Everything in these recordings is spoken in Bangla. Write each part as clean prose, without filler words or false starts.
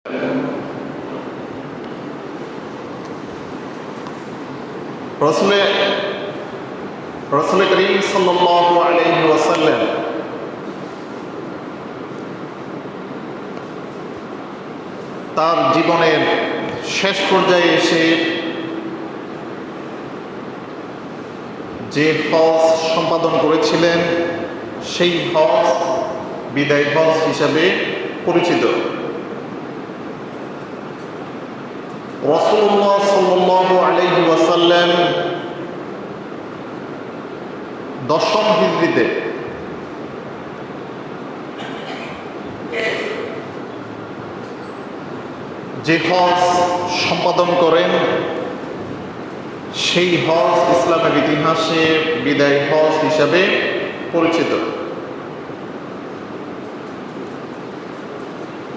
রাসূল করিম সাল্লাল্লাহু আলাইহি ওয়াসাল্লাম তার জীবনের শেষ পর্যায়ে এসে যে হজ সম্পাদন করেছিলেন সেই হজ বিদায় হজ হিসাবে পরিচিত। রাসূলুল্লাহ সাল্লাল্লাহু আলাইহি ওয়াসাল্লাম 10ম হিজরিতে যে হজ সম্পাদন করেন সেই হজ ইসলামের ইতিহাসে বিদায় হজ হিসাবে পরিচিত।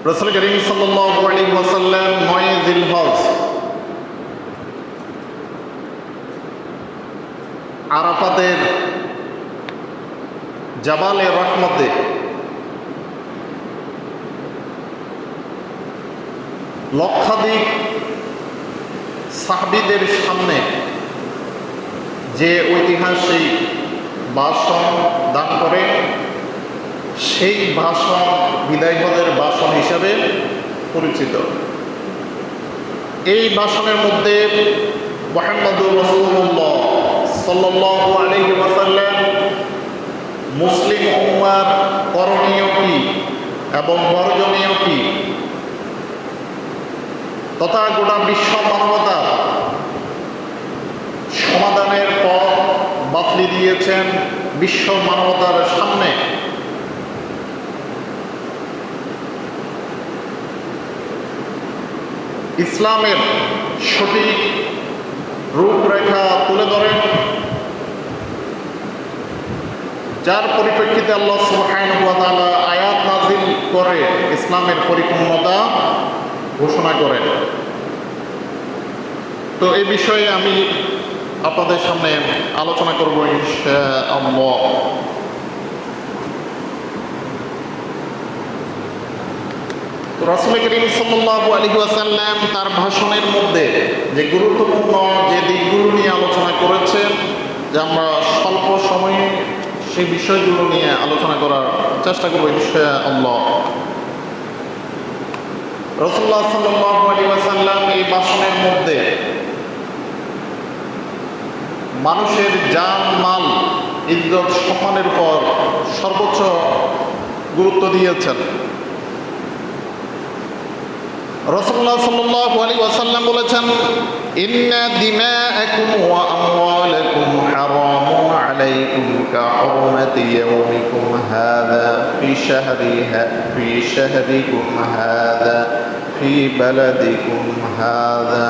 রাসূল করিম সাল্লাল্লাহু আলাইহি ওয়াসাল্লাম 9 জিলহজ আরাফাতের জাবালে রহমতে লক্ষাধিক সাহাবীদের সামনে যে ঐতিহাসিক ভাষণ দান করে সেই ভাষণ বিদায় হজের ভাষণ হিসাবে পরিচিত। এই ভাষণের মধ্যে মুহাম্মদুর রাসূলুল্লাহ সাল্লাল্লাহু আলাইহি ওয়াসাল্লাম মুসলিম উম্মার করণীয় কি এবং বর্জনীয় কি তথা গোটা বিশ্ব মানবতার সমাধানের পথ বাতলে দিয়েছেন বিশ্ব মানবতার সামনে। ইসলামের সঠিক রূপরেখা তুলে ধরেন, যার পরিপ্রেক্ষিতে আল্লাহ সুবহানাহু ওয়া তাআলা আয়াত নাযিল করে ইসলামের পরিপূর্ণতা ঘোষণা করেন। তো এই বিষয়ে আমি আপনাদের সামনে আলোচনা করব ইনশাআল্লাহ। রাসূল করিম সাল্লাল্লাহু আলাইহি ওয়াসাল্লাম তার ভাষণের মধ্যে যে গুরুত্বপূর্ণ যে দিকগুলো নিয়ে আলোচনা করেছেন, যে আমরা স্বল্প সময়ে সেই বিষয়গুলো নিয়ে আলোচনা করার চেষ্টা করব ইনশাআল্লাহ। রাসূলুল্লাহ সাল্লাল্লাহু আলাইহি ওয়াসাল্লাম এই ভাষণের মধ্যে মানুষের জান মাল ইজ্জত সম্মানের উপর সর্বোচ্চ গুরুত্ব দিয়েছেন। রাসূলুল্লাহ সাল্লাল্লাহু আলাইহি ওয়াসাল্লাম বলেছেন, ইন্না দিমাআকুম ওয়া আমওয়ালাকুম হারামুন আলাইকুম কাহুরমাতি ইয়াওমিকুম হাযা ফি শাহরিকুম হাযা ফি বালাদিকুম হাযা।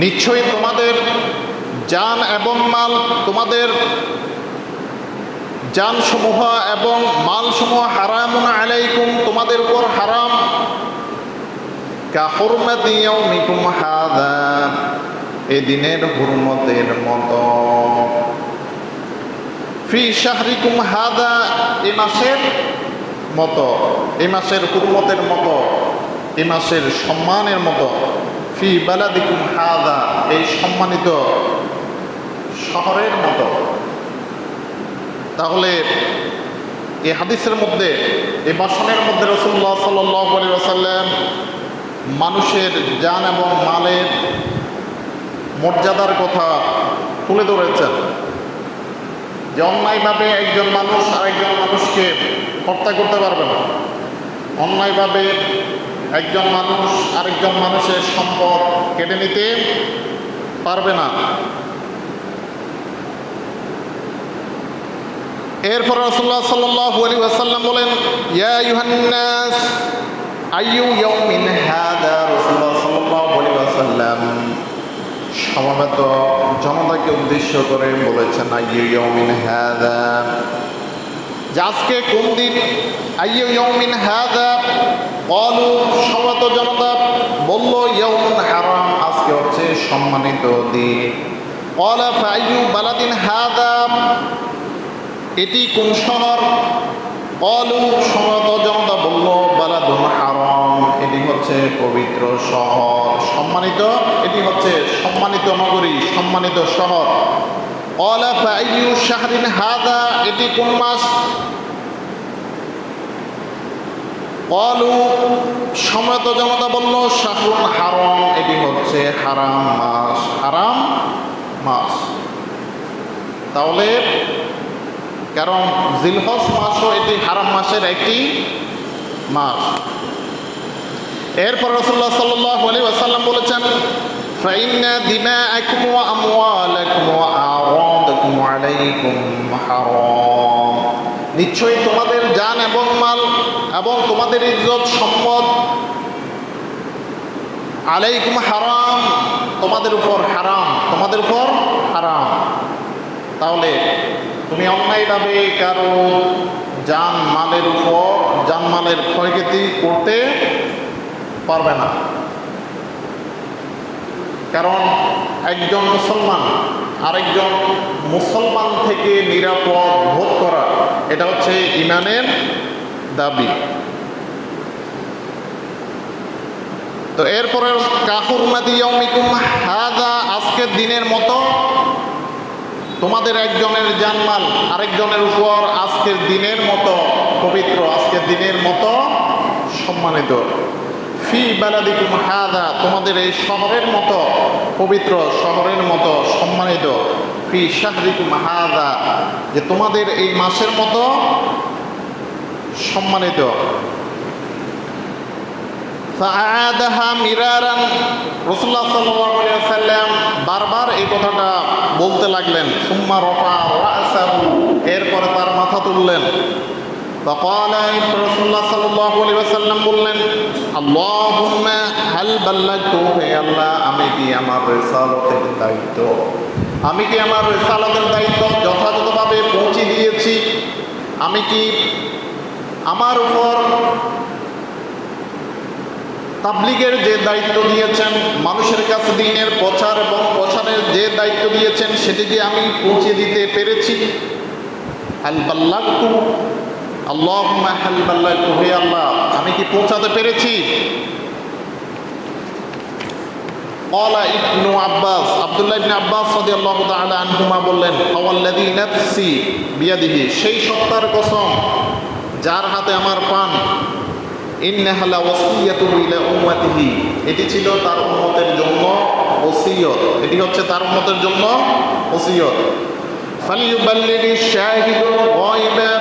নিশ্চয়ই তোমাদের জান এবং মাল, তোমাদের জানসমূহ এবং মালসমূহ হারামুন আলাইকুম তোমাদের উপর হারাম, কাহুরমাতি ইয়াওমিকুম হাযা এই দিনের হুরমতের মতো, ফি শাহরিকুম হাযা এই মাসের মতো, এই মাসের হুরমতের মতো, এই মাসের সম্মানের মতো, ফি বালাদিকুম হাযা এই সম্মানিত শহরের মতো। তাহলে এই হাদিসের মধ্যে, এই ভাষণের মধ্যে রাসূলুল্লাহ সাল্লাল্লাহু আলাইহি ওয়াসাল্লাম মানুষের জান এবং মালের মর্যাদার কথা তুলে ধরেছেন, যে অন্যায়ভাবে একজন মানুষ আরেকজন মানুষকে হত্যা করতে পারবে না, অন্যায়ভাবে একজন মানুষ আরেকজন মানুষের সম্পদ কেড়ে নিতে পারবে না। এরপর রাসূলুল্লাহ সাল্লাল্লাহু আলাইহি ওয়াসাল্লাম বলেন, ইয়া আইয়ুহান নাস আইয়ু ইয়াউমিন হাযা। রাসূলুল্লাহ সাল্লাল্লাহু আলাইহি ওয়াসাল্লাম সমবেত জনতাকে উদ্দেশ্য করে বলেছেন, আইয়ু ইয়াউমিন হাযা, যে আজকে কোন দিন। আইয়ু ইয়াউমিন হাযা ক্বালু সমবেত জনতা বলল, ইয়াউমুন হারাম আজকে হচ্ছে সম্মানিত দিন। ক্বালা ফাআইয়ু বালাদিন হাযা এটি কোন শহর? ক্বালু সমবেত জনতা বলল, বালাদুন হারাম এটি হচ্ছে পবিত্র শহর, সম্মানিত, এটি হচ্ছে সম্মানিত নগরী, সম্মানিত শহর। ক্বালা ফাআইয়ু শাহরিন হাযা, এটি কোন মাস? ক্বালু, সমবেত জনতা বলল শাহরুন হারাম, এটি হচ্ছে হারাম মাস, হারাম মাস। তাহলে কারণ জিলহজ মাসও এটি হারাম মাসের একটি মাস। এরপর রাসূলুল্লাহ সাল্লাল্লাহু আলাইহি ওয়াসাল্লাম বলেছেন, ফাইন্না দিমাআকুম ওয়া আমওয়ালাকুম ওয়া আরাদাকুম আলাইকুম হারাম, নিশ্চয়ই তোমাদের জান এবং মাল এবং তোমাদের ইজ্জত সম্পদ আলাইকুম হারাম, তোমাদের উপর হারাম, তোমাদের উপর হারাম। তাহলে তুমি অন্যায়ভাবে কারো জান মালের উপর, জান মালের ক্ষয়ক্ষতি করতে পারবে না। কারণ একজন মুসলমান আরেকজন মুসলমান থেকে নিরাপদ বোধ করা, এটা হচ্ছে ঈমানের দাবি। তো এরপরে কাহুরমাতি ইয়াউমিকুম হাযা, আজকের দিনের মতো তোমাদের একজনের জানমাল আরেকজনের উপর আজকের দিনের মতো পবিত্র, আজকের দিনের মতো সম্মানিত। ফি বালাদিকুম হাযা, তোমাদের এই শহরের মতো পবিত্র, শহরের মতো সম্মানিত। ফি শাহরিকুম হাযা, যে তোমাদের এই মাসের মতো সম্মানিত। ফাআদাহা মিরারান, রাসূলুল্লাহ সাল্লাল্লাহু আলাইহি ওয়াসাল্লাম বারবার এই কথাটা বলতে লাগলেন। সুম্মা রাফা রাসাহু, এরপরে তার মাথা তুললেন। ফাকালা, রাসূলুল্লাহ সাল্লাল্লাহু আলাইহি ওয়াসাল্লাম বললেন, আল্লাহুম্মা হাল বাল্লাগতু, হে আল্লাহ আমি কি আমার রিসালাতের দায়িত্ব, আমি কি আমার রিসালাতের দায়িত্ব যথাযথভাবে পৌঁছে দিয়েছি? আমি কি আমার উপর তাবলীগের যে দায়িত্ব দিয়েছেন, মানুষের কাছে দ্বীনের প্রচার এবং প্রসারের যে দায়িত্ব দিয়েছেন, সেটি কি আমি পৌঁছে দিতে পেরেছি? হাল বাল্লাগতু, আল্লাহুম্মা হাল বাল্লাগতু, হে আল্লাহ আমি কি পৌঁছাতে পেরেছি? ক্বালা ইবনু আব্বাস, আব্দুল্লাহ ইবনে আব্বাস রাদিয়াল্লাহু তাআলা আনহুমা বললেন, ফাওয়াল্লাযী নাফসি বিয়াদিহি, সেই সত্তার কসম যার হাতে আমার প্রাণ, ইন্নাহা লাওয়াসিয়াতু ইলা উম্মতিহি, এটি ছিল তার উম্মতের জন্য ওসিয়ত, এটি হচ্ছে তার উম্মতের জন্য ওসিয়ত। ফালিয়ুবাল্লিগিশ শাহিদুল গায়বা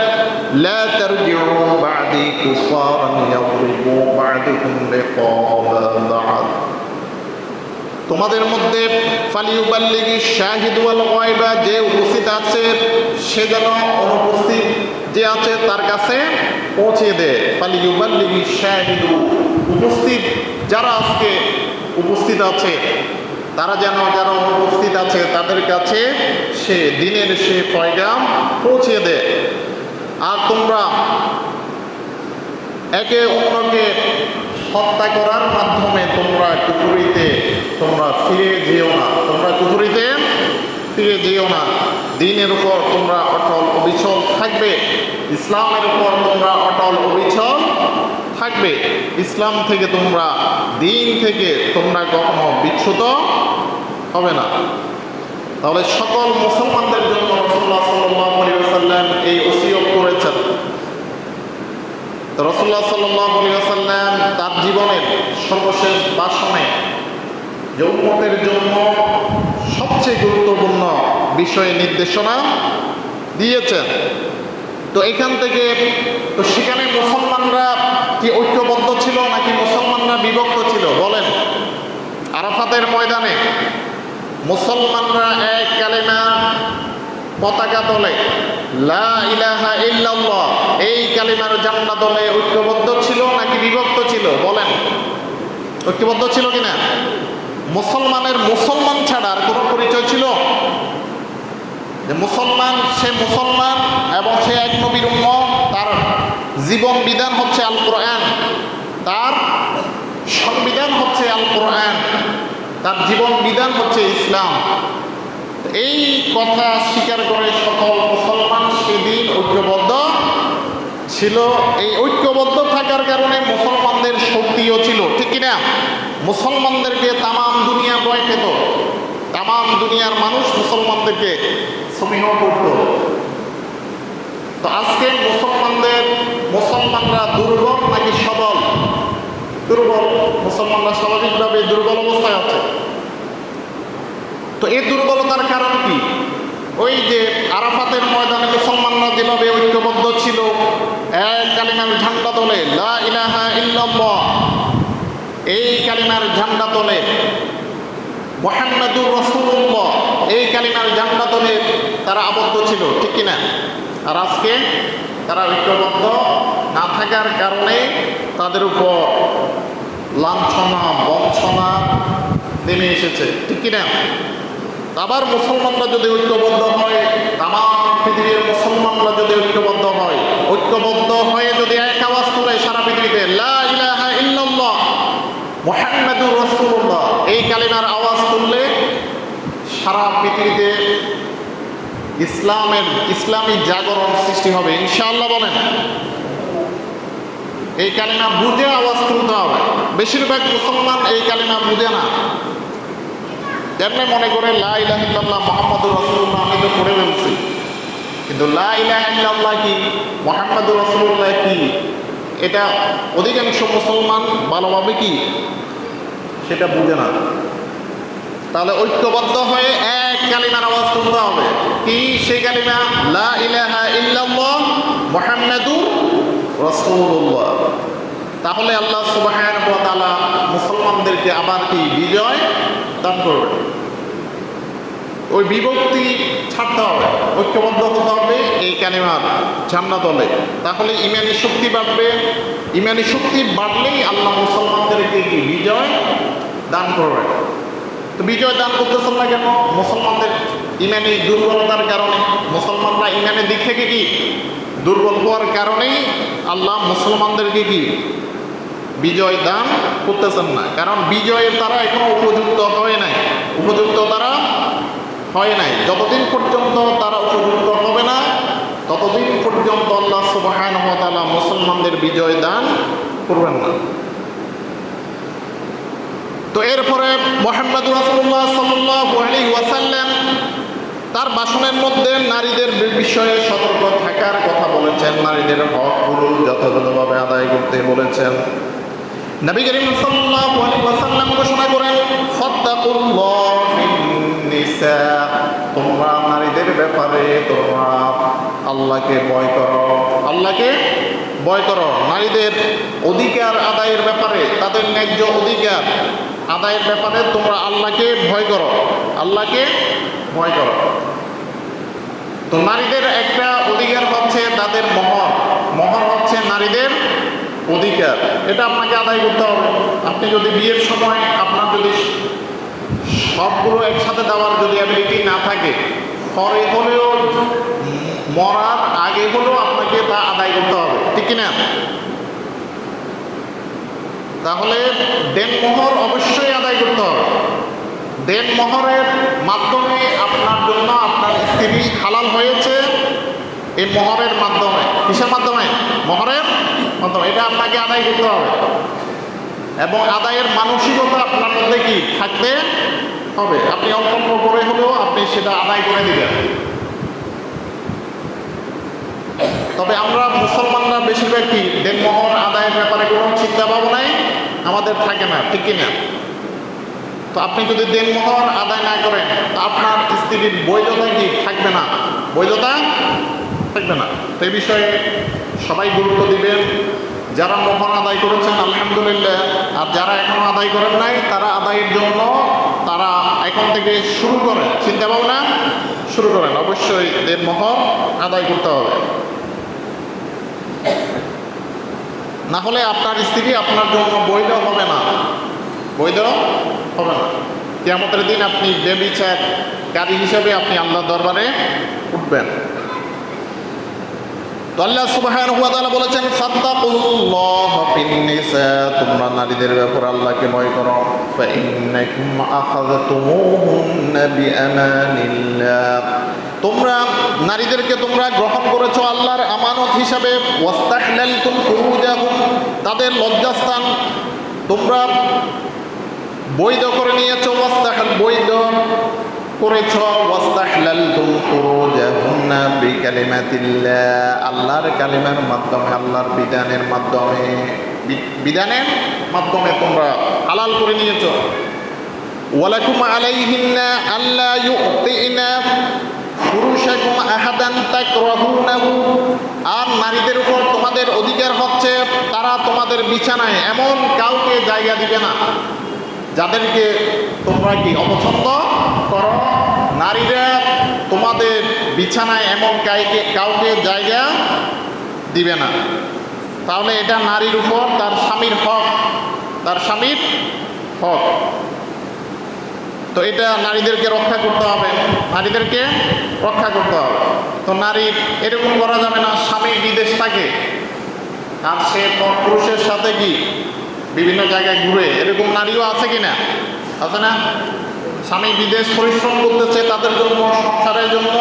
লা তারজিউ বা'দি কুফারান ইয়াদরিবু বা'দুকুম লিকাবা বা'দ, তোমাদের মধ্যে ফালিয়ুবাল্লিগিশ শাহিদু ওয়াল গায়বা, যে উপস্থিত আছে সে যেন অনুপস্থিত যে আছে তার কাছে পৌঁছে দেয়। ফালিয়ুবাল্লিগিশ শাহিদু, উপস্থিত যারা আজকে উপস্থিত আছে তারা যেন যারা অনুপস্থিত আছে তাদের কাছে সে দিনের সে পয়গাম পৌঁছে দেয়। আর তোমরা একে অন্যকে হত্যা করার মাধ্যমে তোমরা কুফরিতে তোমরা ফিরে যেও না, তোমরা কুফরিতে ফিরে যেও না। দ্বীনের উপর তোমরা অটল অবিচল থাকবে, ইসলামের উপর তোমরা অটল অবিচল থাকবে। ইসলাম থেকে তোমরা, দ্বীন থেকে তোমরা কখনো বিচ্যুত হবে না। তাহলে সকল মুসলমানদের জন্য রাসূলুল্লাহ সাল্লাল্লাহু আলাইহি ওয়াসাল্লাম এই ওসিয়ত করেছেন। রাসূলুল্লাহ সাল্লাল্লাহু আলাইহি ওয়াসাল্লাম তার জীবনের সর্বশেষ ভাষণে যে উম্মতের জন্য সবচেয়ে গুরুত্বপূর্ণ বিষয়ে নির্দেশনা দিয়েছেন। তো এখান থেকে তো সেখানে মুসলমানরা কি ঐক্যবদ্ধ ছিল নাকি মুসলমানরা বিভক্ত ছিল? বলেন। আরাফাতের ময়দানে মুসলমানরা এক কালেমা পতাকা দলে লা ইলাহা ইল্লাল্লাহ এই কালিমার জান্নাত দলে ঐক্যবদ্ধ ছিল নাকি বিভক্ত ছিল? বলেন, ঐক্যবদ্ধ ছিল কিনা? মুসলমানের মুসলমান ছাড়া আর কোনো পরিচয় ছিল? যে মুসলমান সে মুসলমান এবং সে এক নবীর উম্মত, তার জীবন বিধান হচ্ছে আল কোরআন, তার সংবিধান হচ্ছে আল কোরআন, তার জীবন বিধান হচ্ছে ইসলাম। এই কথা স্বীকার করে সকল মুসলমান সেদিন ঐক্যবদ্ধ ছিল। এই ঐক্যবদ্ধ থাকার কারণে মুসলমানদের শক্তিও ছিল, ঠিক কিনা? মুসলমানদেরকে তামাম দুনিয়া ভয় পেত, তামাম দুনিয়ার মানুষ মুসলমানদেরকে সমীহ করত। তো আজকে মুসলমানরা দুর্বল নাকি সবল? দুর্বল। মুসলমানরা স্বাভাবিকভাবে দুর্বল অবস্থায় আছে। তো এই দুর্বলতার কারণ কি? ওই যে আরাফাতের ময়দানে মুসলমানরা যেভাবে ঐক্যবদ্ধ ছিল, এক কালিমার ঝান্ডা তোলে, লা ইলাহা ইল্লাল্লাহ, এই কালিমার ঝান্ডা তোলে, মুহাম্মাদুর রাসূলুল্লাহ, এই কালিমার ঝান্ডা তোলে তারা আবদ্ধ ছিল, ঠিক কিনা? আর আজকে তারা ঐক্যবদ্ধ না থাকার কারণে তাদের উপর লাঞ্ছনা বঞ্চনা নেমে এসেছে, ঠিক কিনা? আবার মুসলমানরা যদি ঐক্যবদ্ধ হয়, তামাম পৃথিবীর মুসলমানরা যদি ঐক্যবদ্ধ হয়ে যদি এক আওয়াজ তুলে সারা পৃথিবীতে লা ইলাহা ইল্লাল্লাহ মুহাম্মাদুর রাসূলুল্লাহ, এই কালিমার আওয়াজ তুললে সারা পৃথিবীতে ইসলামী জাগরণ সৃষ্টি হবে ইনশাআল্লাহ। বলেন, এই কালিমা বুঝে আওয়াজ তুলতে হবে। বেশিরভাগ মুসলমান এই কালিমা বুঝে না, যেমন মনে করে লা ইলাহা ইল্লাল্লাহ মুহাম্মাদুর রাসূলুল্লাহ আমি তো পড়ে ফেলছি, কিন্তু লা ইলাহা ইল্লাল্লাহ কি, মুহাম্মাদুর রাসূলুল্লাহ কি, এটা অধিকাংশ মুসলমান ভালোভাবে কি সেটা বুঝে না। তাহলে ঐক্যবদ্ধ হয়ে এক কালিমার আওয়াজ তুলতে হবে। কি সেই কালিমা? লা ইলাহা ইল্লাল্লাহ মুহাম্মাদুর রাসূলুল্লাহ। তাহলে আল্লাহ সুবহানাহু ওয়া তাআলা মুসলমানদেরকে আবার কি বিজয় দান করবে। ওই বিভক্তি ছাড়তে হবে, ঐক্যবদ্ধ হতে হবে এই কালিমার ঝান্ডা তলে। তাহলে ইমানি শক্তি বাড়বে। ইমানি শক্তি বাড়লেই আল্লাহ মুসলমানদেরকে কি বিজয় দান করবে। তো বিজয় দান করতেছেন না কেন? মুসলমানদের ইমানি দুর্বলতার কারণে, মুসলমানরা ইমানের দিক থেকে কি দুর্বল হওয়ার কারণেই আল্লাহ মুসলমানদেরকে কি বিজয় দান করতেছেন না। কারণ বিজয়ের তারা এখনো উপযুক্ত হয় নাই। যতদিন পর্যন্ত তারা উপযুক্ত হবে না, ততদিন পর্যন্ত আল্লাহ সুবহানাহু ওয়া তাআলা মুসলমানদের বিজয় দান করবেন না। তো এরপরে মুহাম্মদুর রাসূলুল্লাহ সাল্লাল্লাহু আলাইহি ওয়াসাল্লাম তার ভাষণের মধ্যে নারীদের বিষয়ে সতর্ক থাকার কথা বলেছেন, নারীদের হকগুলো যথাযথভাবে আদায় করতে বলেছেন। নবী করিম সাল্লাল্লাহু আলাইহি ওয়াসাল্লাম ঘোষণা করেন, ফাত্তাকুল্লাহ ফিন নিসা, তোমরা নারীদের ব্যাপারে তোমরা আল্লাহকে ভয় করো, আল্লাহকে ভয় করো। নারীদের অধিকার আদায়ের ব্যাপারে, তাদের ন্যায্য অধিকার আদায়ের ব্যাপারে তোমরা আল্লাহকে ভয় করো, আল্লাহকে ভয় করো। তো নারীদের একটা অধিকার হচ্ছে তাদের মোহর হচ্ছে নারীদের অধিকার, এটা আপনাকে আদায় করতে হবে। আপনি যদি বিয়ের সময় আপনার যদি সবগুলো একসাথে দেওয়ার যদি অ্যাবিলিটি না থাকে, পরে হলেও মরার আগে হলেও আপনাকে তা আদায় করতে হবে, ঠিক কিনা? তাহলে দেনমোহর অবশ্যই আদায় করতে হবে। দেনমোহরের মাধ্যমে আপনার জন্য আপনার স্ত্রী হালাল হয়েছে, এই মোহরের মাধ্যমে। কিসের মাধ্যমে? মোহরের মাধ্যমে। এটা আপনাকে আদায় করতে হবে এবং আদায়ের মানসিকতা আপনার মধ্যে কি থাকতে হবে। আপনি অল্প অল্প করে হলেও আপনি সেটা আদায় করে দিবেন। তবে আমরা মুসলমানরা বেশিরভাগ কি দেনমোহর আদায়ের ব্যাপারে কোনো চিন্তা ভাবনাই আমাদের থাকে না, ঠিক কিনা? তো আপনি যদি দেনমোহর আদায় না করেন, আপনার স্ত্রীর বৈধতা কি থাকবে না, বৈধতা থাকবে না। তো এই বিষয়ে সবাই গুরুত্ব দিবেন। যারা মোহর আদায় করেছেন আলহামদুলিল্লাহ, আর যারা এখনো আদায় করেন নাই তারা আদায়ের জন্য তারা এখন থেকে শুরু করেন, চিন্তা ভাবনা শুরু করেন। অবশ্যই দেনমোহর আদায় করতে হবে, না হলে আপনার স্ত্রী আপনার জন্য বৈধ হবে না, বৈধ হবে না। কিয়ামতের দিন আপনি ব্যভিচারকারী হিসেবে আপনি আল্লাহর দরবারে উঠবেন। তো আল্লাহ সুবহানাহু ওয়া তাআলা বলেছেন, ফাত্তাকুল্লাহ ফিন নিসা, তোমরা নারীদের ব্যাপারে আল্লাহকে ভয় করো। ফাইন্নাকুম আখাযতুমুহুন্না বিআমানিল্লাহ, তোমরা নারীদেরকে তোমরা গ্রহণ করেছো আল্লাহর আমানত হিসাবে, ওয়াস্তাহলালতুম ফুরুজাহুম, তাদের লজ্জাস্থান তোমরা বৈধ করে নিয়েছো, বৈধ করেছ, ওয়াস্তাহলালতুম ফুরুজাহুন্না বিকালিমাতিল্লাহ, আল্লাহর কালিমার মাধ্যমে, আল্লাহর বিধানের মাধ্যমে, বিধানের মাধ্যমে তোমরা হালাল করে নিয়েছো। ওয়ালাকুম আলাইহিন্না আল্লা ইউতিনা ফুরুশাকুম আহাদান তাকরাহুনাহু, আর নারীদের উপর তোমাদের অধিকার হচ্ছে তারা তোমাদের বিছানায় এমন কাউকে জায়গা দিবে না যাদেরকে তোমরা কি অপছন্দ করো। নারীরা তোমাদের বিছানায় এমন কাউকে জায়গা দিবে না। তাহলে এটা নারীর উপর তার স্বামীর হক, তার স্বামীর হক। তো এটা নারীদেরকে রক্ষা করতে হবে, নারীদেরকে রক্ষা করতে হবে। তো নারীর এরকম করা যাবে না স্বামী বিদেশ থাকে আর সে পুরুষের সাথে কি বিভিন্ন জায়গায় ঘুরে, এরকম নারীও আছে কি না? আছে না? স্বামী বিদেশ পরিশ্রম করতেছে তাদের জন্য, সংসারের জন্য,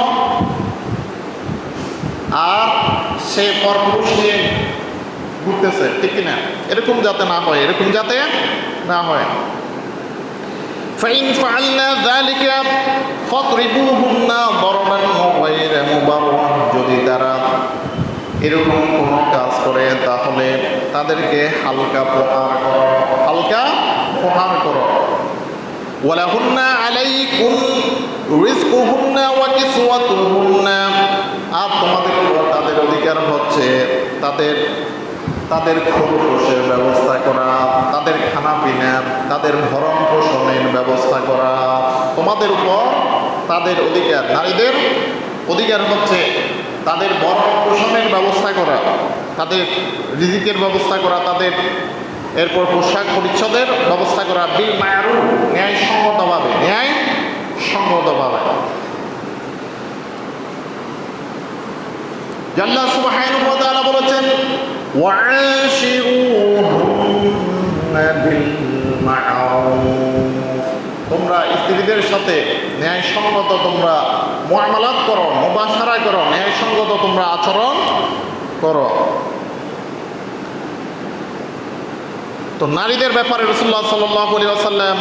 আর সে পরপুরুষ নিয়ে ঘুরতেছে, ঠিক কিনা? এরকম যাতে না হয়, এরকম যাতে না হয়। ফাইন ফাআলনা যালিকা ফাদরিবুহুন্না দারবান গায়রা মুবাররাহ, যদি তারা এরকম কোনো কাজ করে তাহলে তাদেরকে হালকা প্রহার করো, হালকা প্রহার করো। ওয়ালাহুন্না আলাইকুম রিজকুহুন্না ওয়া কিসওয়াতুহুন্না, আর তোমাদের উপর তাদের অধিকার হচ্ছে তাদের খোরপোশের ব্যবস্থা করা, তাদের খানা পিনা, তাদের ভরণ পোষণের ব্যবস্থা করা। তোমাদের উপর তাদের অধিকার, নারীদের অধিকার হচ্ছে তাদের ভরণ পোষণের ব্যবস্থা করা, তাদের রিজিকের ব্যবস্থা করা, তাদের এরপর পোশাক পরিচ্ছদের ব্যবস্থা করা, বিল মা'রুফ, ন্যায়সঙ্গতভাবে, ন্যায়সঙ্গতভাবে। আল্লাহ সুবহানাহু ওয়া তাআলা বলেছেন ওয়া'শিরুহুন্না বিল মা'রুফ, তোমরা স্ত্রীদের সাথে ন্যায়সঙ্গত তোমরা মুআমালাত করো, মুবাশারা করো, ন্যায়সঙ্গত তোমরা আচরণ করো। তো নারীদের ব্যাপারে রাসূলুল্লাহ সাল্লাল্লাহু আলাইহি ওয়াসাল্লাম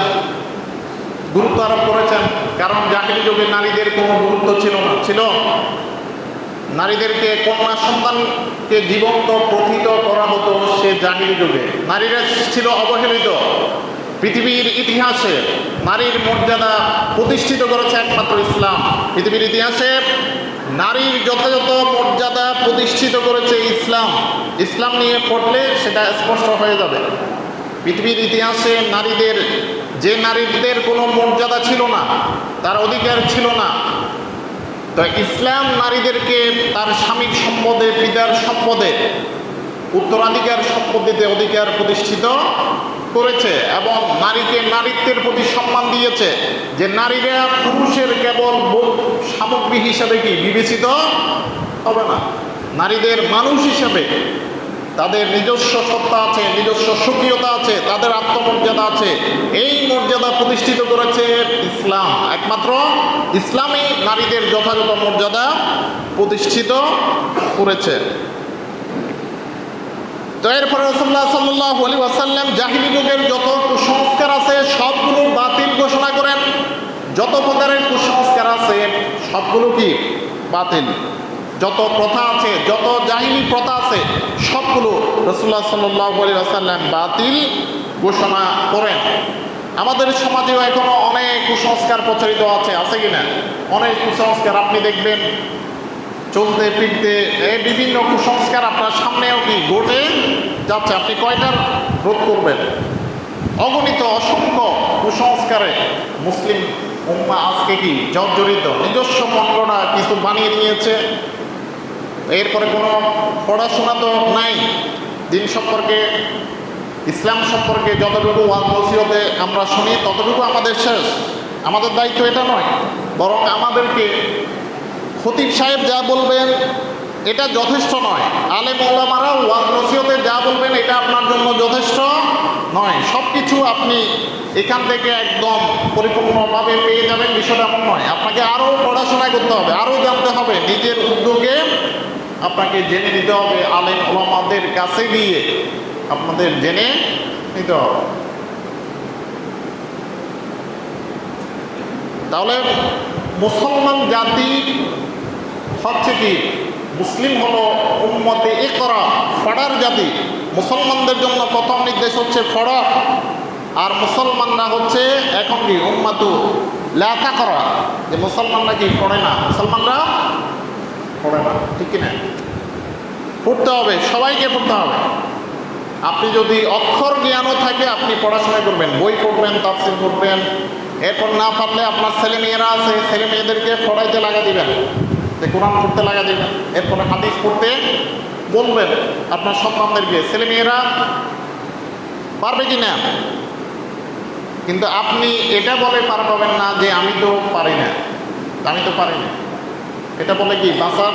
গুরুত্ব আরোপ করেছেন, কারণ জাহেলি যুগে নারীদের কোনো গুরুত্ব ছিল না। ছিল নারীদেরকে, কন্যা সন্তানকে জীবন্ত প্রথিত করা হতো সে জাহেলি যুগে। নারীরা ছিল অবহেলিত। পৃথিবীর ইতিহাসে নারীর মর্যাদা প্রতিষ্ঠিত করেছে একমাত্র ইসলাম। পৃথিবীর ইতিহাসে নারীর যথাযথ মর্যাদা প্রতিষ্ঠিত করেছে ইসলাম। ইসলাম নিয়ে পড়লে সেটা স্পষ্ট হয়ে যাবে। পৃথিবীর ইতিহাসে নারীদের কোনো মর্যাদা ছিল না, তার অধিকার ছিল না। তো ইসলাম নারীদেরকে তার স্বামীর সম্পদে, পিতার সম্পদে, উত্তরাধিকার সম্পত্তিতে অধিকার প্রতিষ্ঠিত করেছে এবং নারীকে নারীত্বের প্রতি সম্মান দিয়েছে, যে নারীরা পুরুষের কেবল সামগ্রী হিসাবে কি বিবেচিত হবে না। নারীদের মানুষ হিসাবে তাদের নিজস্ব সত্তা আছে, নিজস্ব স্বকীয়তা আছে, তাদের আত্মমর্যাদা আছে। এই মর্যাদা প্রতিষ্ঠিত করেছে ইসলাম। একমাত্র ইসলামই নারীদের যথাযথ মর্যাদা প্রতিষ্ঠিত করেছে। তো এরপরে রাসূলুল্লাহ সাল্লাল্লাহু আলাইহি ওয়াসাল্লাম জাহিলি যুগের যত কুসংস্কার আছে সবগুলো বাতিল ঘোষণা করেন। যত প্রকারের কুসংস্কার আছে সবগুলো কি বাতিল। যত প্রথা আছে, যত জাহিলি প্রথা আছে সবগুলো রাসূলুল্লাহ সাল্লাল্লাহু আলাইহি ওয়াসাল্লাম বাতিল ঘোষণা করেন। আমাদের সমাজেও এখনো অনেক কুসংস্কার প্রচলিত আছে কিনা? অনেক কুসংস্কার আপনি দেখবেন চলতে ফিরতে, এই বিভিন্ন কুসংস্কার আপনার সামনেও কি ঘটে যাচ্ছে। আপনি কয়টার রোধ করবেন? অগণিত অসংখ্য কুসংস্কারে মুসলিম উম্মাহ আজকে কি জর্জরিত। নিজস্ব মনগড়া কিছু বানিয়ে নিয়েছে। এরপরে কোনো পড়াশোনা তো নাই দিন সম্পর্কে, ইসলাম সম্পর্কে যতটুকু ওয়াজ নসিহতে আমরা শুনি ততটুকু আমাদের শেষ। আমাদের দায়িত্ব এটা নয়, বরং আমাদেরকে খতিব সাহেব যা বলবেন এটা যথেষ্ট নয়। আলেম ওলামারা ওয়াজ নসিহতে যা বলবেন এটা আপনার জন্য যথেষ্ট নয়। সব কিছু আপনি এখান থেকে একদম পরিপূর্ণভাবে পেয়ে যাবেন, বিষয়টা এমন নয়। আপনাকে আরও পড়াশোনা করতে হবে, আরও জানতে হবে, নিজের উদ্যোগে আপনাকে জেনে নিতে হবে, আলেম ওলামাদের কাছে গিয়ে আপনাদের জেনে নিতে হবে। তাহলে মুসলমান জাতি হচ্ছে কি, মুসলিম হলো উম্মতে ইকরা, পড়ার জাতি। মুসলমানদের জন্য প্রথম নির্দেশ হচ্ছে পড়া, আর মুসলমানরা হচ্ছে এখন কি উম্মাতু লা তাকরা, যে মুসলমানরা কি পড়ে না, মুসলমানরা পড়ে না, ঠিক কিনা? পড়তে হবে, সবাইকে পড়তে হবে। আপনি যদি অক্ষর জ্ঞানও থাকে আপনি পড়াশোনা করবেন, বই পড়বেন, তাফসীর পড়বেন। এরপর না পারলে আপনার ছেলে মেয়েরা আছে, ছেলে মেয়েদেরকে পড়াইতে লাগা দিবেন, যে কোরআন পড়তে লাগা দিবেন। এরপরে হাদিস পড়তে বলবেন আপনার সন্তানদেরকে। ছেলে মেয়েরা পারবে কি না? কিন্তু আপনি এটা বলে পার পাবেন না যে আমি তো পারি না, আমি তো পারি না, এটা বলে কি বাঁচার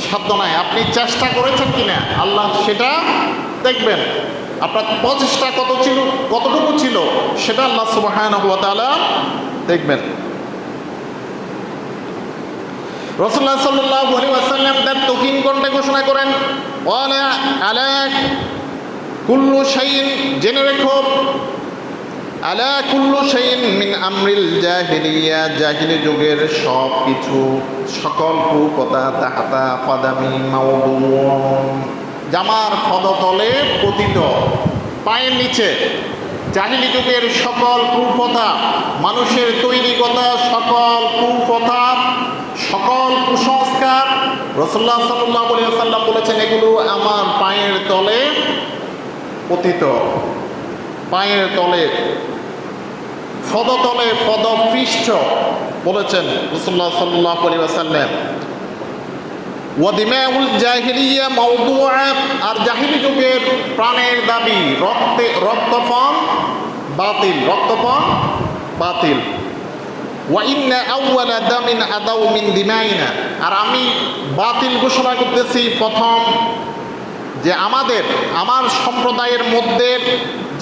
সাধ্য নাই। আপনি চেষ্টা করেছেন কিনা আল্লাহ সেটা দেখবেন। আপনার প্রচেষ্টা কতটুকু ছিল সেটা আল্লাহ সুবহানাহু ওয়া তাআলা দেখবেন। রাসূলুল্লাহ সাল্লাল্লাহু আলাইহি ওয়াসাল্লাম তার তৌহিদ কণ্ঠে ঘোষণা করেন, ওয়ালা আলা কুল্লু শাইইন, জেনে রেখো, আলা কুল্লু শাইইন মিন আমরিল জাহিলিয়া, জাহিলি যুগের সব কিছু, সকল কুকথা তাহাতা কদামি মাওদুউন, জামার পদতলে পতিত, পায়ের নিচে। জাহিলি যুগের সকল কুপ্রথা, মানুষের তৈরি কথা, সকল কুপ্রথা, সকল কুসংস্কার, রাসূলুল্লাহ সাল্লাল্লাহু আলাইহি ওয়াসাল্লাম বলেছেন এগুলো আমার পায়ের তলে পতিত, পায়ের তলে, পদতলে, পদপৃষ্ঠ বলেছেন রাসূলুল্লাহ সাল্লাল্লাহু আলাইহি ওয়াসাল্লাম। ওয়াদিমাউল জাহিলিয়া মাওদুআ, আর জাহিলি যুগের প্রাণের দাবি, রক্তপণ বাতিল, রক্তপণ বাতিল। ওয়া ইন্না আউওয়ালা দামিন আদাউ মিন দিমাইনা, আর আমি বাতিল ঘোষণা করতেছি প্রথম যে আমার সম্প্রদায়ের মধ্যে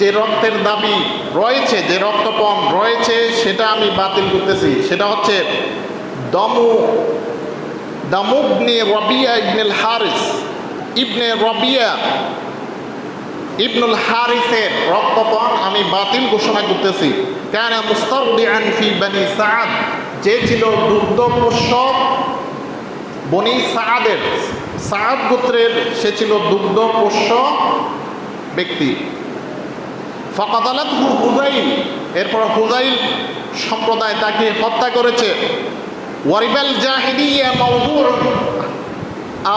যে রক্তের দাবি রয়েছে, যে রক্তপণ রয়েছে, সেটা আমি বাতিল করতেছি। সেটা হচ্ছে দামু ইবনে রবিয়া ইবনুল হারিস, ইবনে রবিয়া ইবনুল হারিসের রক্তপণ আমি বাতিল ঘোষণা করতেছি। কানা মুস্তারদিআন ফি বনি সাআদ, যে ছিল দুগ্ধপোষ্যক বনি সাআদের, সাআদ গোত্রের সে ছিল দুগ্ধপোষ্য ব্যক্তি। ফাকাতালাতহু হুযাইল, এরপর হুযাইল সম্প্রদায় তাকে হত্যা করেছে। ওয়ারিবাল জাহিলিয়া মাওদুউন,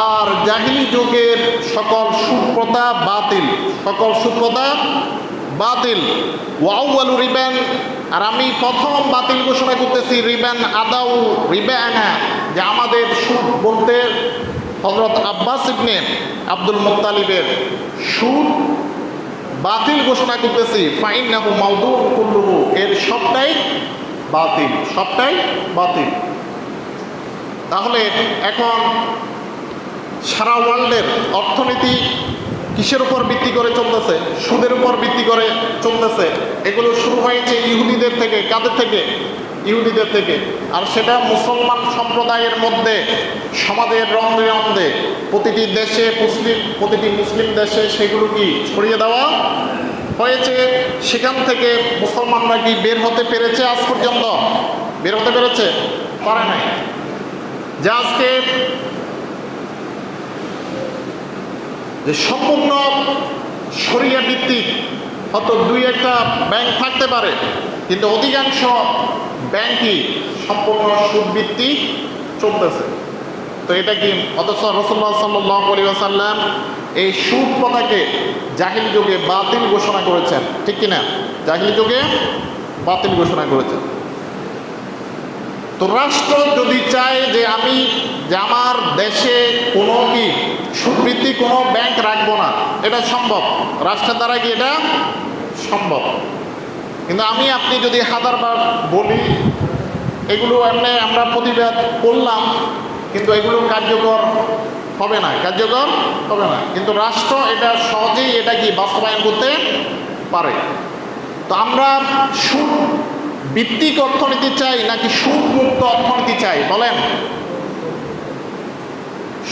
আর জাহিলি যুগের সকল সুপ্রথা বাতিল, সকল সুপ্রথা বাতিল। ওয়া আউয়ালু রিবান, আর আমি প্রথম বাতিল ঘোষণা করতেছি রিবান আদাউ রিবানা, যে আমাদের সুদ বলতে হযরত আব্বাস ইবনে আব্দুল মুত্তালিবের সুদ বাতিল ঘোষণা করতেছি। ফাইন্নাহু মাওদুউন কুল্লুহু, এর সবটাই বাতিল, সবটাই বাতিল। তাহলে এখন সারা ওয়ার্ল্ডের অর্থনীতি কিসের উপর ভিত্তি করে চলতেছে? সুদের উপর ভিত্তি করে চলতেছে। এগুলো শুরু হয়েছে ইহুদিদের থেকে। কাদের থেকে? ইহুদিদের থেকে। আর সেটা মুসলমান সম্প্রদায়ের মধ্যে, সমাজের রন্ধে রন্ধে, প্রতিটি দেশে, প্রতিটি মুসলিম দেশে সেগুলো কি ছড়িয়ে দেওয়া হয়েছে। সেখান থেকে মুসলমানরা কি বের হতে পেরেছে? আজ পর্যন্ত বের হতে পেরেছে? পারে নাই। যা আজকে যে সম্পূর্ণ শরিয়া ভিত্তিক, হয়তো দুই একটা ব্যাংক থাকতে পারে, কিন্তু অধিকাংশ ব্যাংকই সম্পূর্ণ সুদ ভিত্তিক চলতেছে। তো এটা কি? অথচ রাসূলুল্লাহ সাল্লাল্লাহু আলাইহি ওয়াসাল্লাম এই সুদ প্রথাকে জাহিলি যুগে বাতিল ঘোষণা করেছেন, ঠিক কিনা? জাহিলি যুগে বাতিল ঘোষণা করেছেন। তো রাষ্ট্র যদি চায় যে আমার দেশে কোনো কি সুদভিত্তিক কোনো ব্যাংক রাখবো না, এটা সম্ভব, রাষ্ট্রের দ্বারা কি এটা সম্ভব। কিন্তু আপনি যদি হাজারবার বলি, এগুলো এমনি আমরা প্রতিবাদ করলাম, কিন্তু এগুলো কার্যকর হবে না, কার্যকর হবে না। কিন্তু রাষ্ট্র এটা সহজেই এটা কি বাস্তবায়ন করতে পারে। তো আমরা সুদ ভিত্তিক অর্থনীতি চাই নাকি সুদ মুক্ত অর্থনীতি চাই বলেন?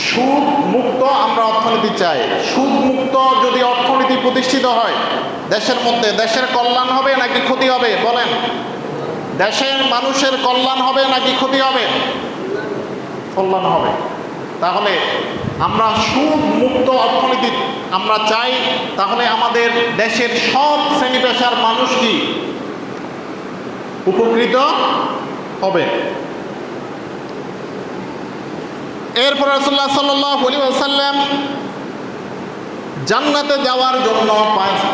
সুদ মুক্ত আমরা অর্থনীতি চাই। সুদ মুক্ত যদি অর্থনীতি প্রতিষ্ঠিত হয় দেশের মধ্যে, দেশের কল্যাণ হবে নাকি ক্ষতি হবে বলেন? দেশের মানুষের কল্যাণ হবে নাকি ক্ষতি হবে? কল্যাণ হবে। তাহলে আমরা সুদ মুক্ত অর্থনীতি আমরা চাই, তাহলে আমাদের দেশের সব শ্রেণী পেশার মানুষ কি উপকৃত হবে। এরপর রাসূলুল্লাহ সাল্লাল্লাহু আলাইহি ওয়াসাল্লাম জান্নাতে যাওয়ার জন্য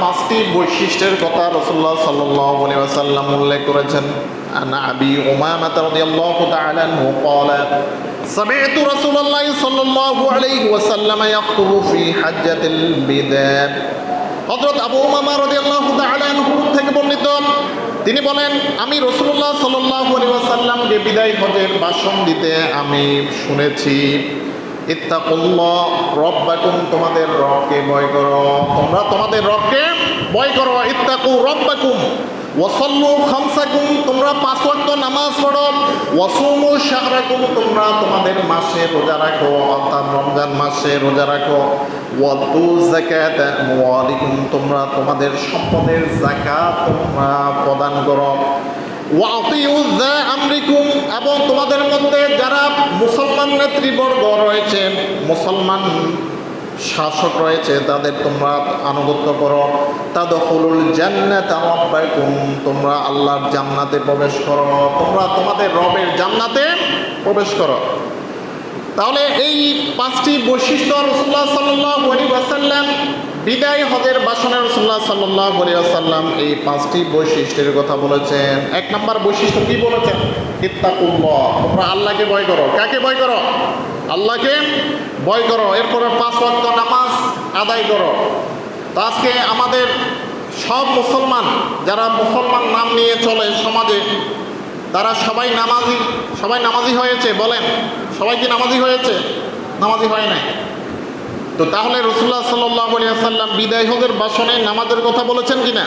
পাঁচটি বৈশিষ্ট্যের কথা রাসূলুল্লাহ সাল্লাল্লাহু আলাইহি ওয়াসাল্লাম উল্লেখ করেছেন। عن أبي أمامة رضي الله تعالى عنه قال سمعت رسول الله صلى الله عليه وسلم يخطب في حجة الوداع। হযরত আবু উমামা রাদিয়াল্লাহু তাআলা আনহু থেকে বর্ণিত, তিনি বলেন আমি রাসূলুল্লাহ সাল্লাল্লাহু আলাইহি ওয়াসাল্লামকে বিদায় হজের ভাষণ দিতে আমি শুনেছি, ইত্তাকুল্লাহ রাব্বাকুম, তোমাদের রবকে ভয় করো, তোমরা তোমাদের রবকে ভয় করো। ইত্তাকু রাব্বাকুম ওয়াসাল্লু খামসাকুম, তোমরা 5 ওয়াক্ত নামাজ পড়ো। ওয়াসুমু শাহরাকুম, তোমরা তোমাদের মাসে রোজা রাখো, অর্থাৎ রমজান মাসে রোজা রাখো। ওয়াতু যাকাত আমওয়ালিকুম, তোমরা তোমাদের সম্পদের যাকাত তোমরা প্রদান করো। ওয়াতিউ যা আমরিকুম, এবং তোমাদের মধ্যে যারা মুসলমান নেতৃবর্গ রয়েছেন, মুসলমান শাসক রয়েছে, তাদের তোমরা আনুগত্য করো। তাদখুলুল জান্নাতা রাব্বাকুম, তোমরা আল্লাহর জান্নাতে প্রবেশ করো, তোমরা তোমাদের রবের জান্নাতে প্রবেশ করো। তাহলে এই 5টি বৈশিষ্ট্য রাসূলুল্লাহ সাল্লাল্লাহু আলাইহি ওয়াসাল্লাম বিদায় হজের ভাষণে রাসূলুল্লাহ সাল্লাল্লাহু আলাইহি ওয়াসাল্লাম এই 5টি বৈশিষ্ট্যের কথা বলেছেন। 1 নম্বর বৈশিষ্ট্য কি বলেছেন? ইত্তাকুল্লাহ, তোমরা আল্লাহকে ভয় করো। কাকে ভয় করো? আল্লাহকে ভয় করো। এরপরে 5 ওয়াক্ত নামাজ আদায় করো। তো আজকে আমাদের সব মুসলমান যারা মুসলমান নাম নিয়ে চলে সমাজে, তারা সবাই নামাজি হয়েছে বলেন? সবাই কি নামাজি হয়েছে? নামাজি হয় নাই। তো তাহলে রাসূলুল্লাহ সাল্লাল্লাহু আলাইহি ওয়াসাল্লাম বিদায় হজের ভাষণে নামাজের কথা বলেছেন কিনা?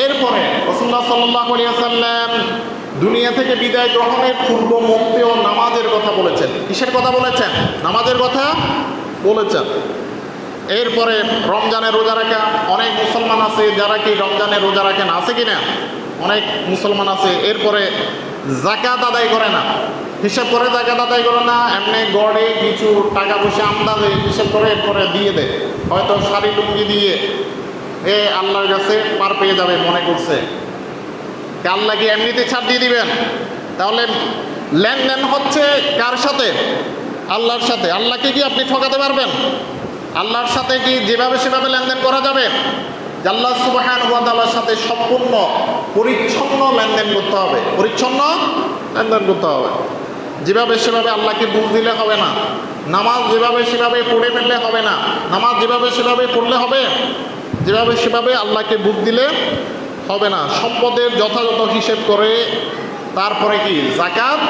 এরপরে রাসূলুল্লাহ সাল্লাল্লাহু আলাইহি ওয়াসাল্লাম দুনিয়া থেকে বিদায় গ্রহণের পূর্ব মুহূর্তেও নামাজের কথা বলেছেন। কিসের কথা বলেছেন? নামাজের কথা বলেছেন। এরপরে রমজানে রোজা রাখা, অনেক মুসলমান আছে যারা কি রমজানে রোজা রাখেন, আছে কিনা? অনেক মুসলমান আছে। এরপরে যাকাত আদায় করে না, হিসাব করে যাকাত আদায় করে না, এমনি গড়ে কিছু টাকা পয়সা আমদাদে হিসাব করে এরপরে দিয়ে দেয়, হয়তো শাড়ি লুঙ্গি দিয়ে আল্লাহর কাছে পার পেয়ে যাবে মনে করছে। আল্লাহ কি এমনিতে ছাড় দিয়ে দিবেন? তাহলে লেনদেন হচ্ছে কার সাথে? আল্লাহর সাথে। আল্লাহকে কি আপনি ঠকাতে পারবেন? আল্লাহর সাথে কি যেভাবে সেভাবে লেনদেন করা যাবে? আল্লাহ সুবহানাহু ওয়া তাআলার সাথে সম্পূর্ণ পরিচ্ছন্ন লেনদেন করতে হবে, পরিচ্ছন্ন লেনদেন করতে হবে। যেভাবে সেভাবে আল্লাহকে বুঝ দিলে হবে না। নামাজ যেভাবে সেভাবে পড়ে ফেললে হবে না। নামাজ যেভাবে সেভাবে পড়লে হবে, যেভাবে সেভাবে আল্লাহকে বুঝ দিলে হবে না। সম্পদের যথাযথ হিসেব করে তারপরে কি যাকাত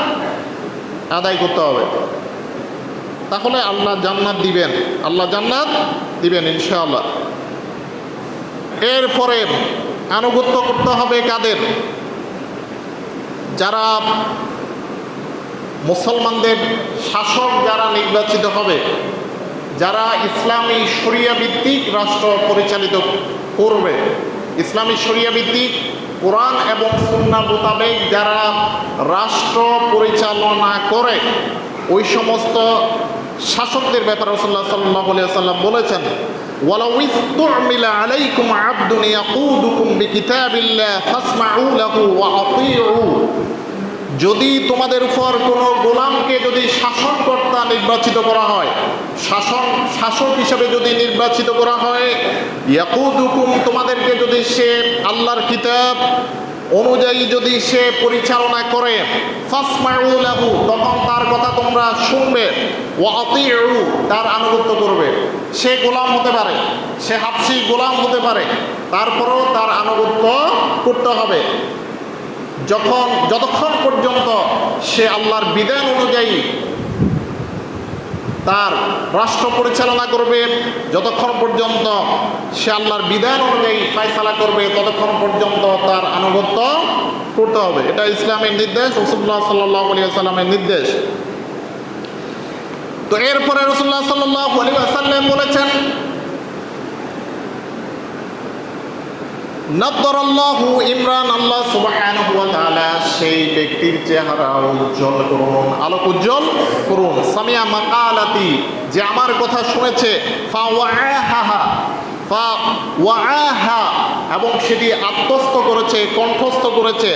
আদায় করতে হবে। তাহলে আল্লাহ জান্নাত দিবেন, আল্লাহ জান্নাত দিবেন ইনশাআল্লাহ। এরপরে আনুগত্য করতে হবে কাদের? যারা মুসলমানদের শাসক যারা নির্বাচিত হবে, যারা ইসলামী শরিয়া ভিত্তিক রাষ্ট্র পরিচালিত করবে, ইসলামী শরিয়া ভিত্তিক কোরআন এবং সুন্নাহ মোতাবেক যারা রাষ্ট্র পরিচালনা করে, ওই সমস্ত শাসকদের ব্যাপারে রাসূলুল্লাহ সাল্লাল্লাহু আলাইহি ওয়াসাল্লাম বলেছেন, ওয়ালাউ ইসতুমিলা আলাইকুম আবদুন ইয়াকুদুকুম বিকিতাবিল্লাহ ফাসমাউ লাহু ওয়া আতিউ, যদি তোমাদের উপর কোনো গোলামকে যদি শাসনকর্তা নির্বাচিত করা হয়, শাসক হিসেবে যদি নির্বাচিত করা হয়, ইয়াকুদুকুম, তোমাদেরকে যদি সে আল্লাহর কিতাব অনুযায়ী যদি সে পরিচালনা করে, ফাসমাউ লাহু, তখন তার কথা তোমরা শুনবে, ওয়া আতিউ, তার আনুগত্য করবে। সে গোলাম হতে পারে, সে হাবশী গোলাম হতে পারে, তারপরেও তার আনুগত্য করতে হবে যতক্ষণ পর্যন্ত সে আল্লাহর বিধান অনুযায়ী তার রাষ্ট্র পরিচালনা করবে যতক্ষণ পর্যন্ত সে আল্লাহর বিধান অনুযায়ী ফায়সালা করবে ততক্ষণ পর্যন্ত তার আনুগত্য করতে হবে। এটা ইসলামের নির্দেশ, রাসূলুল্লাহ সাল্লাল্লাহু আলাইহি ওয়াসাল্লামের নির্দেশ। তো এরপরে রাসূলুল্লাহ সাল্লাল্লাহু আলাইহি ওয়াসাল্লাম বলেছেন, নাদ্দারাল্লাহু ইমরান, আল্লাহ সুবহানাহু ওয়া তাআলা সেই ব্যক্তির চেহারা উজ্জ্বল করুন, আলোক উজ্জ্বল করুন। সামিয়া মাকালাতি, যে আমার কথা শুনেছে, ফাওয়াআহা, এবং সেটি আত্মস্থ করেছে, কণ্ঠস্থ করেছে।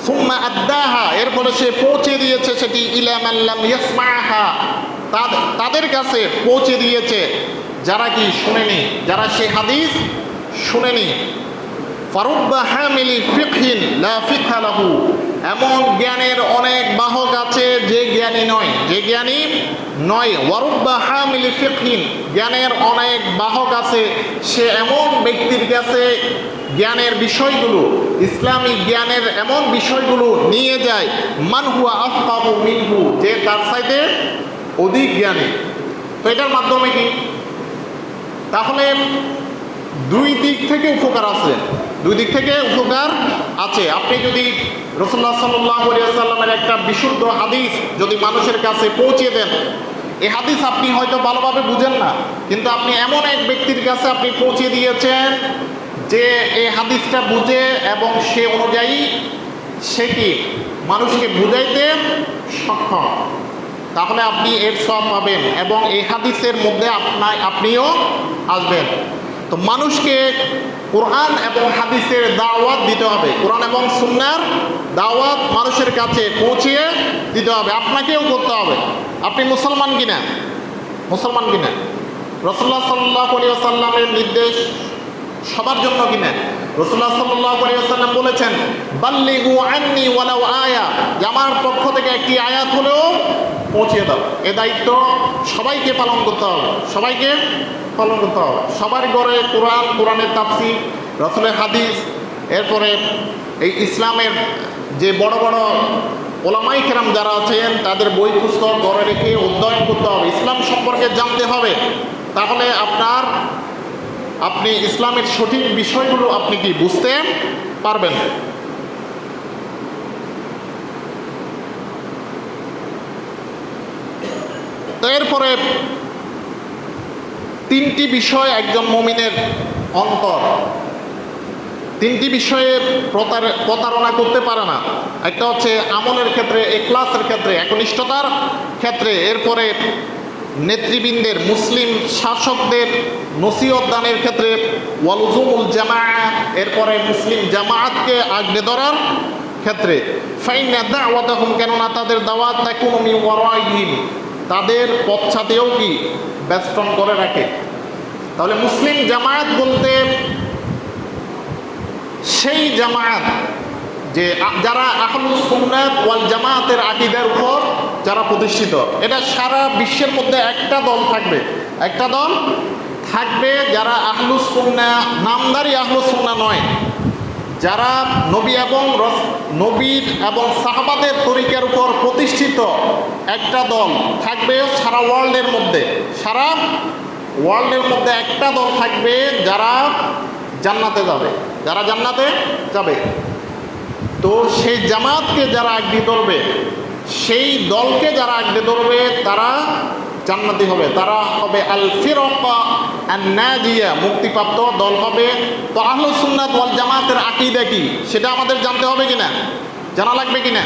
সুম্মা আদ্দাহা, এরপরে সে পৌঁছে দিয়েছে সেটি ইলা মান লাম ইয়াসমাহা, তাদের কাছে পৌঁছে দিয়েছে যারা কি শুনেনি, যারা সেই হাদিস শুনেনি। ফারুব্বা হামিলি ফিকহিন লা ফিকহা লাহু, এমন জ্ঞানের অনেক বাহক আছে যে জ্ঞানী নয়, যে জ্ঞানী নয়। ওয়ারুব্বা হামিলি ফিকহিন, জ্ঞানের অনেক বাহক আছে, সে এমন ব্যক্তির কাছে জ্ঞানের বিষয়গুলো, ইসলামিক জ্ঞানের এমন বিষয়গুলো নিয়ে যায়, মান হুয়া আফকাহু মিনহু, যে তার চাইতে অধিক জ্ঞানী। তো এটার মাধ্যমে কি, তাহলে দুই দিক থেকে উপকার আছে, দুই দিক থেকে উপকার আছে। আপনি যদি রাসূলুল্লাহ সাল্লাল্লাহু আলাইহি ওয়াসাল্লামের একটা বিশুদ্ধ হাদিস যদি মানুষের কাছে পৌঁছে দেন, এই হাদিস আপনি হয়তো ভালোভাবে বুঝেন না, কিন্তু আপনি এমন এক ব্যক্তির কাছে আপনি পৌঁছে দিয়েছেন যে এই হাদিসটা বুঝে এবং সে অনুযায়ী সে কি মানুষকে বুঝাইতে সক্ষম, তাহলে আপনি এর সওয়াব পাবেন এবং এই হাদিসের মধ্যে আপনিও আসবেন। তো মানুষকে কোরআন এবং হাদিসের দাওয়াত দিতে হবে, কোরআন এবং সুন্নাহর দাওয়াত মানুষের কাছে পৌঁছিয়ে দিতে হবে, আপনাকেও করতে হবে। আপনি মুসলমান কিনা, মুসলমান কিনা, রাসূলুল্লাহ সাল্লাল্লাহু আলাইহি ওয়াসাল্লামের নির্দেশ সবার জন্য কিনা। রাসূলুল্লাহ সাল্লাল্লাহু আলাইহি ওয়াসাল্লাম বলেছেন, বাল্লিগু আন্নি ওয়ালাউ আয়া, যে আমার পক্ষ থেকে একটি আয়াত হলেও পৌঁছিয়ে দাও। এ দায়িত্ব সবাইকে পালন করতে হবে, সবাইকে পালন করতে হবে। সবার ঘরে কোরআন, কোরআনের তাফসীর, রাসূলের হাদিস, এরপরে এই ইসলামের যে বড় বড় ওলামায়ে কেরাম যারা আছেন তাদের বই পুস্তক ঘরে রেখে অধ্যয়ন করতে হবে, ইসলাম সম্পর্কে জানতে হবে। তাহলে আপনি ইসলামের সঠিক বিষয়গুলো আপনি কি বুঝতে পারবেন। তো এরপরে তিনটি বিষয় একজন মুমিনের অন্তর, তিনটি বিষয়ে প্রতারণা করতে পারে না। একটা হচ্ছে আমলের ক্ষেত্রে, ইখলাসের ক্ষেত্রে, একনিষ্ঠতার ক্ষেত্রে, এরপরে নেতৃবৃন্দের, মুসলিম শাসকদের নসিহত দানের ক্ষেত্রে, ওয়ালুজুমুল জামাআত, এরপরে মুসলিম জামাআতকে আগলে ধরার ক্ষেত্রে। ফাইন্না দাওয়াতাহুম, কেননা তাদের দাওয়াত তাকুনু মিন ওয়ারাইহিম, তাদের পশ্চাতেও কি বেষ্টন করে রাখে। তাহলে মুসলিম জামায়াত বলতে সেই জামায়াত যে যারা আহলুস সুন্নাত ওয়াল জামায়াতের আকীদার উপর যারা প্রতিষ্ঠিত, এটা সারা বিশ্বের মধ্যে একটা দল থাকবে, একটা দল থাকবে যারা আহলুস সুন্নাহ, নামদারি আহলুস সুন্নাহ নয়, যারা নবীর এবং সাহাবাদের তরিকার উপর প্রতিষ্ঠিত একটা দল থাকবে সারা ওয়ার্ল্ডের মধ্যে। সারা ওয়ার্ল্ডের মধ্যে একটা দল থাকবে যারা জান্নাতে যাবে, যারা জান্নাতে যাবে। তো সেই জামাতকে যারা আঁকড়ে ধরবে, সেই দলকে যারা আঁকড়ে ধরবে তারা জান্নাতি হবে, তারা হবে আল ফিরকা আন-নাজিয়া, মুক্তিপ্রাপ্ত দল হবে। তো আহলুস সুন্নাত ওয়াল জামাতের আকীদা কি সেটা আমাদের জানতে হবে কিনা, জানা লাগবে কিনা।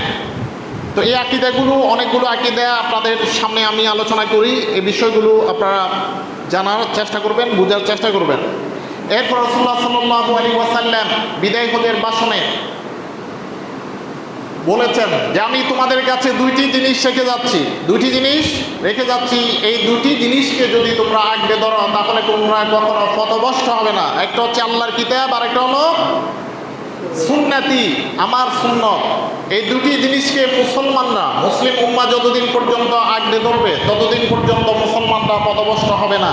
তো এই আকীদাগুলো, অনেকগুলো আকীদা আপনাদের সামনে আমি আলোচনা করি, এই বিষয়গুলো আপনারা জানার চেষ্টা করবেন, বোঝার চেষ্টা করবেন। এরপর রাসূলুল্লাহ সাল্লাল্লাহু আলাইহি ওয়াসাল্লাম বিদায় হজের ভাষণে বলেছেন যে আমি তোমাদের কাছে দুইটি জিনিস দুইটি জিনিস রেখে যাচ্ছি, এই দুটি জিনিসকে যদি তোমরা আঁকড়ে ধরো তাহলে তোমরা কখনো পথভ্রষ্ট হবে না। একটা হচ্ছে আল্লাহর কিতাব, আর একটা হলো সুন্নতি, আমার সুন্নত। এই দুটি জিনিসকে মুসলমানরা, মুসলিম উম্মাহ যতদিন পর্যন্ত আঁকড়ে ধরবে ততদিন পর্যন্ত মুসলমানরা পথভ্রষ্ট হবে না।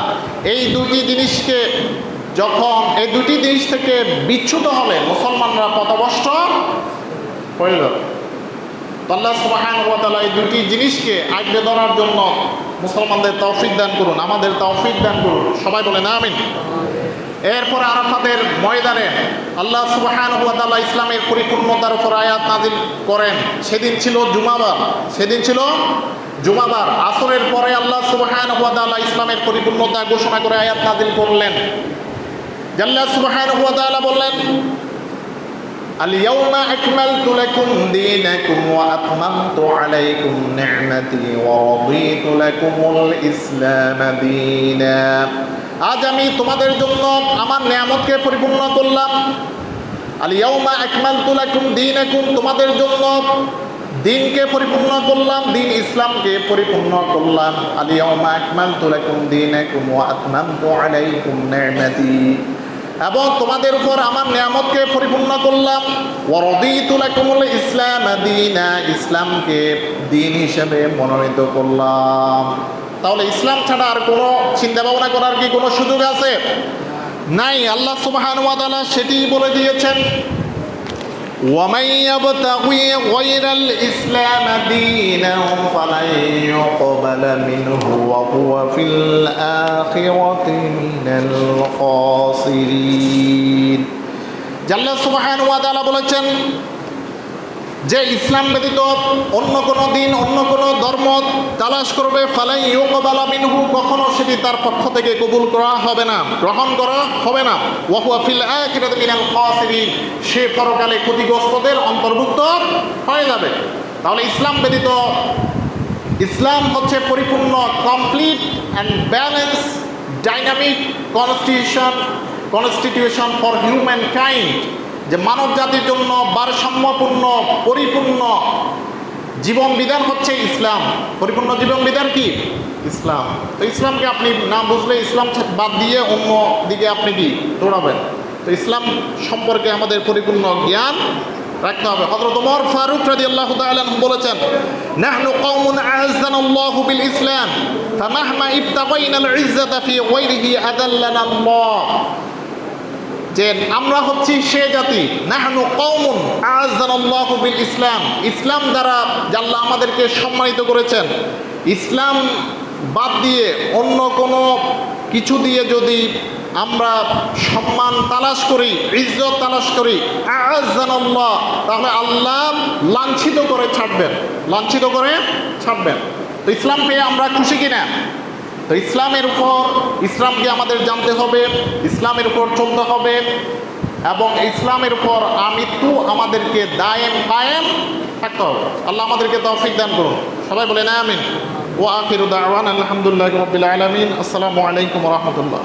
এই দুটি জিনিসকে যখন এই দুটি জিনিস থেকে বিচ্যুত হবে মুসলমানরা পথভ্রষ্ট হয়ে যাবে। তো আল্লাহ সুবহানাহু ওয়া তাআলা এই দুটি জিনিসকে আঁকড়ে ধরার জন্য মুসলমানদের তৌফিক দান করুন, আমাদের তৌফিক দান করুন। সবাই বলেন আমিন। এরপর আরাফাতের ময়দানে আল্লাহ সুবহানাহু ওয়া তাআলা ইসলামের পরিপূর্ণতার উপর আয়াত নাযিল করেন। সেদিন ছিল জুমাবার। আসরের পরে আল্লাহ সুবহানাহু ওয়া তাআলা ইসলামের পরিপূর্ণতা ঘোষণা করে আয়াত নাযিল করলেন। আল্লাহ সুবহানাহু ওয়া তাআলা বললেন, আল-ইয়াওমা আকমালতু লাকুম দীনাকুম ওয়া আতমামতু আলাইকুম নি'মাতি ওয়া রাদিতু লাকুমুল ইসলাম দীনা। আজ আমি তোমাদের জন্য আমার নিয়ামতকে পরিপূর্ণ করলাম। আল-ইয়াওমা আকমালতু লাকুম দীনাকুম, তোমাদের জন্য দিনকে পরিপূর্ণ করলাম, দিন ইসলামকে পরিপূর্ণ করলাম। আল-ইয়াওমা আকমালতু লাকুম দীনাকুম ওয়া আতমামতু আলাইকুম নি'মাতি, এবং তোমাদের উপর আমার নিয়ামতকে পরিপূর্ণ করলাম। ওয়া রাদিতু লাকুমুল ইসলাম দীনা, ইসলামকে দিন হিসেবে মনোনীত করলাম। তাহলে ইসলাম ছাড়া আর কোনো চিন্তা ভাবনা করার কি কোনো সুযোগ আছে? নাই। আল্লাহ সুবহানাহু ওয়া তাআলা সেটি বলে দিয়েছেন, وَمَن يَبْتَغِي غَيْرَ الْإِسْلَامِ دِينًا فَلَن يُقْبَلَ مِنْهُ وَهُوَ فِي الْآخِرَةِ مِنَ الْخَاسِرِينَ। আল্লাহ সুবহানাহু ওয়া তাআলা বলেছেন যে ইসলাম ব্যতীত অন্য কোনো দিন, অন্য কোনো ধর্ম তালাশ করবে, ফালাই ইউকবালা মিনহু, কখনো সেটি তার পক্ষ থেকে কবুল করা হবে না, গ্রহণ করা হবে না। ওয়া হুয়া ফিল আখিরাতি মিনাল খাসিরিন, সে পরকালে ক্ষতিগ্রস্তদের অন্তর্ভুক্ত হয়ে যাবে। তাহলে ইসলাম ব্যতীত, ইসলাম হচ্ছে পরিপূর্ণ, complete and balance dynamic constitution for human kind, যে মানব জাতির জন্য ভারসাম্যপূর্ণ পরিপূর্ণ জীবন বিধান হচ্ছে ইসলাম। পরিপূর্ণ জীবন বিধান কি? ইসলাম। তো ইসলামকে আপনি না বুঝলে, ইসলাম বাদ দিয়ে অন্য দিকে আপনি কি দৌড়াবেন? তো ইসলাম সম্পর্কে আমাদের পরিপূর্ণ জ্ঞান রাখতে হবে। হযরত ওমর ফারুক রাদিয়াল্লাহু তাআলা বলেছেন, নাহনু কওমুন আ'আজ্জানাল্লাহু বিল ইসলাম ফামাহমা ইবতাগাইনাল ইজ্জাতা ফি গায়রিহি আদাল্লানা আল্লাহ, যে আমরা হচ্ছি সে জাতি, নাহনু কওমুন আ'আজ্জানাল্লাহু বিল ইসলাম, ইসলাম দ্বারা আল্লাহ আমাদেরকে সম্মানিত করেছেন। ইসলাম বাদ দিয়ে অন্য কোনো কিছু দিয়ে যদি আমরা সম্মান তালাশ করি, ইজ্জত তালাশ করি, আ'আজ্জানাল্লাহ, তাহলে আল্লাহ লাঞ্ছিত করে ছাড়বেন। তো ইসলাম পেয়ে আমরা খুশি কিনা? তো ইসলামের উপর, ইসলামকে আমাদের জানতে হবে, ইসলামের উপর চলতে হবে, এবং ইসলামের উপর আমৃত্যু আমাদেরকে দায়েম কায়েম থাকতে হবে। আল্লাহ আমাদেরকে তৌফিক দান করুন। সবাই বলেন আমিন। ওয়া আখিরু দাওয়ানা আলহামদুলিল্লাহি রাব্বিল আলামিন। আসসালামু আলাইকুম ওয়া রাহমাতুল্লাহ।